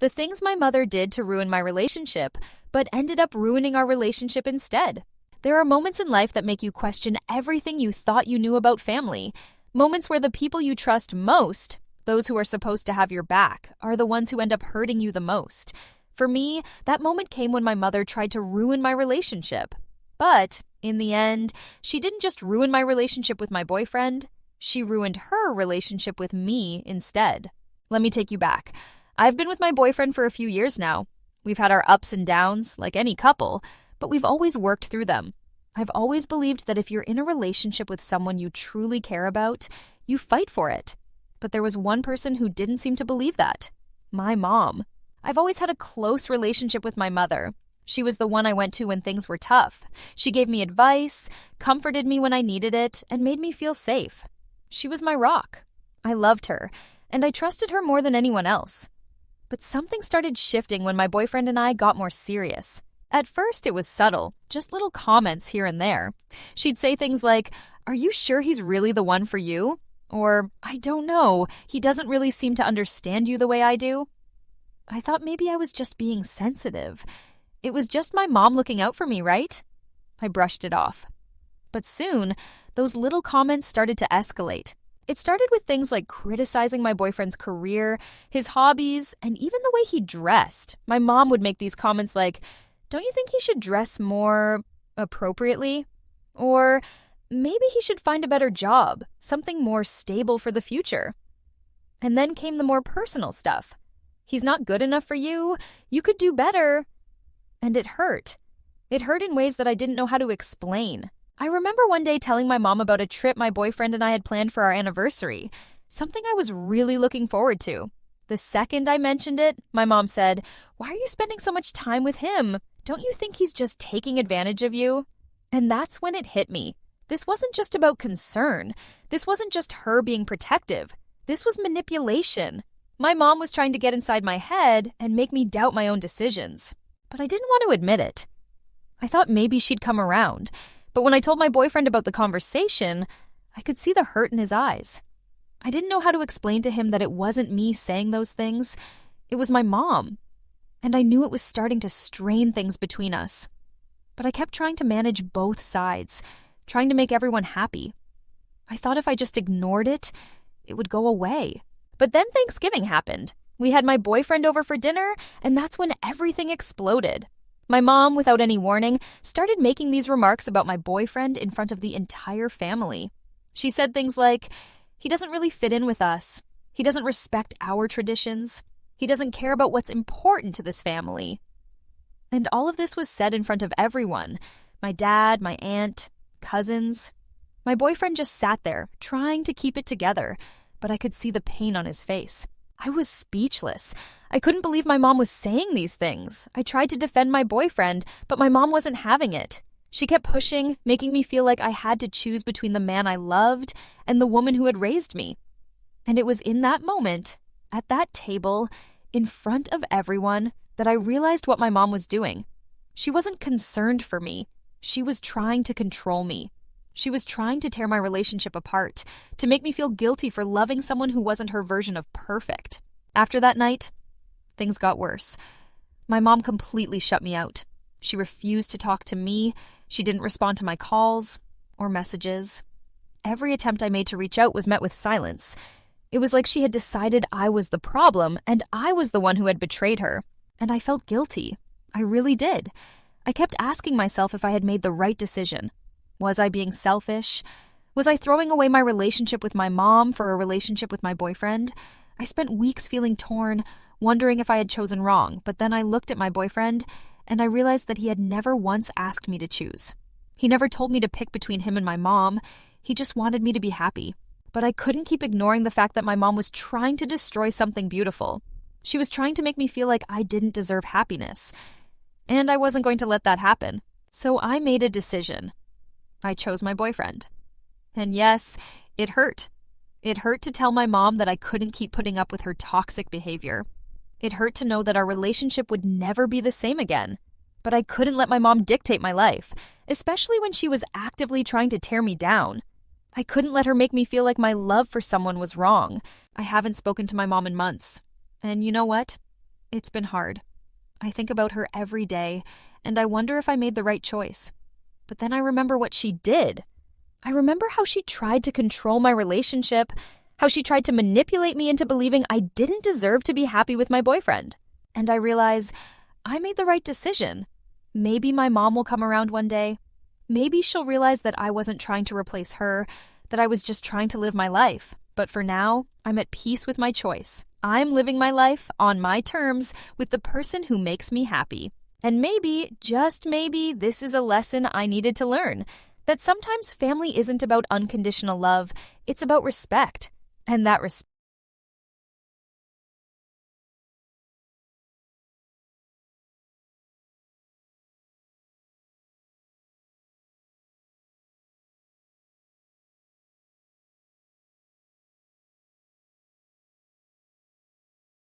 The things my mother did to ruin my relationship, but ended up ruining our relationship instead. There are moments in life that make you question everything you thought you knew about family. Moments where the people you trust most, those who are supposed to have your back, are the ones who end up hurting you the most. For me, that moment came when my mother tried to ruin my relationship. But, in the end, she didn't just ruin my relationship with my boyfriend, she ruined her relationship with me instead. Let me take you back. I've been with my boyfriend for a few years now. We've had our ups and downs, like any couple, but we've always worked through them. I've always believed that if you're in a relationship with someone you truly care about, you fight for it. But there was one person who didn't seem to believe that. My mom. I've always had a close relationship with my mother. She was the one I went to when things were tough. She gave me advice, comforted me when I needed it, and made me feel safe. She was my rock. I loved her, and I trusted her more than anyone else. But something started shifting when my boyfriend and I got more serious. At first, it was subtle, just little comments here and there. She'd say things like, "Are you sure he's really the one for you?" Or, "I don't know, he doesn't really seem to understand you the way I do." I thought maybe I was just being sensitive. It was just my mom looking out for me, right? I brushed it off. But soon, those little comments started to escalate. It started with things like criticizing my boyfriend's career, his hobbies, and even the way he dressed. My mom would make these comments like, "Don't you think he should dress more appropriately?" Or, "Maybe he should find a better job, something more stable for the future." And then came the more personal stuff. "He's not good enough for you. You could do better." And it hurt. It hurt in ways that I didn't know how to explain. I remember one day telling my mom about a trip my boyfriend and I had planned for our anniversary, something I was really looking forward to. The second I mentioned it, my mom said, "Why are you spending so much time with him? Don't you think he's just taking advantage of you?" And that's when it hit me. This wasn't just about concern. This wasn't just her being protective. This was manipulation. My mom was trying to get inside my head and make me doubt my own decisions. But I didn't want to admit it. I thought maybe she'd come around. But when I told my boyfriend about the conversation, I could see the hurt in his eyes. I didn't know how to explain to him that it wasn't me saying those things. It was my mom. And I knew it was starting to strain things between us. But I kept trying to manage both sides, trying to make everyone happy. I thought if I just ignored it, it would go away. But then Thanksgiving happened. We had my boyfriend over for dinner, and that's when everything exploded. My mom, without any warning, started making these remarks about my boyfriend in front of the entire family. She said things like, "He doesn't really fit in with us. He doesn't respect our traditions. He doesn't care about what's important to this family." And all of this was said in front of everyone. My dad, my aunt, cousins. My boyfriend just sat there, trying to keep it together, but I could see the pain on his face. I was speechless. I couldn't believe my mom was saying these things. I tried to defend my boyfriend, but my mom wasn't having it. She kept pushing, making me feel like I had to choose between the man I loved and the woman who had raised me. And it was in that moment, at that table, in front of everyone, that I realized what my mom was doing. She wasn't concerned for me. She was trying to control me. She was trying to tear my relationship apart, to make me feel guilty for loving someone who wasn't her version of perfect. After that night, things got worse. My mom completely shut me out. She refused to talk to me. She didn't respond to my calls or messages. Every attempt I made to reach out was met with silence. It was like she had decided I was the problem and I was the one who had betrayed her. And I felt guilty. I really did. I kept asking myself if I had made the right decision. Was I being selfish? Was I throwing away my relationship with my mom for a relationship with my boyfriend? I spent weeks feeling torn, wondering if I had chosen wrong, but then I looked at my boyfriend and I realized that he had never once asked me to choose. He never told me to pick between him and my mom. He just wanted me to be happy. But I couldn't keep ignoring the fact that my mom was trying to destroy something beautiful. She was trying to make me feel like I didn't deserve happiness. And I wasn't going to let that happen. So I made a decision. I chose my boyfriend. And yes, it hurt. It hurt to tell my mom that I couldn't keep putting up with her toxic behavior. It hurt to know that our relationship would never be the same again. But I couldn't let my mom dictate my life, especially when she was actively trying to tear me down. I couldn't let her make me feel like my love for someone was wrong. I haven't spoken to my mom in months. And you know what? It's been hard. I think about her every day, and I wonder if I made the right choice. But then I remember what she did. I remember how she tried to control my relationship, how she tried to manipulate me into believing I didn't deserve to be happy with my boyfriend. And I realize I made the right decision. Maybe my mom will come around one day. Maybe she'll realize that I wasn't trying to replace her, that I was just trying to live my life. But for now, I'm at peace with my choice. I'm living my life on my terms with the person who makes me happy. And maybe, just maybe, this is a lesson I needed to learn. That sometimes family isn't about unconditional love, it's about respect. And that respect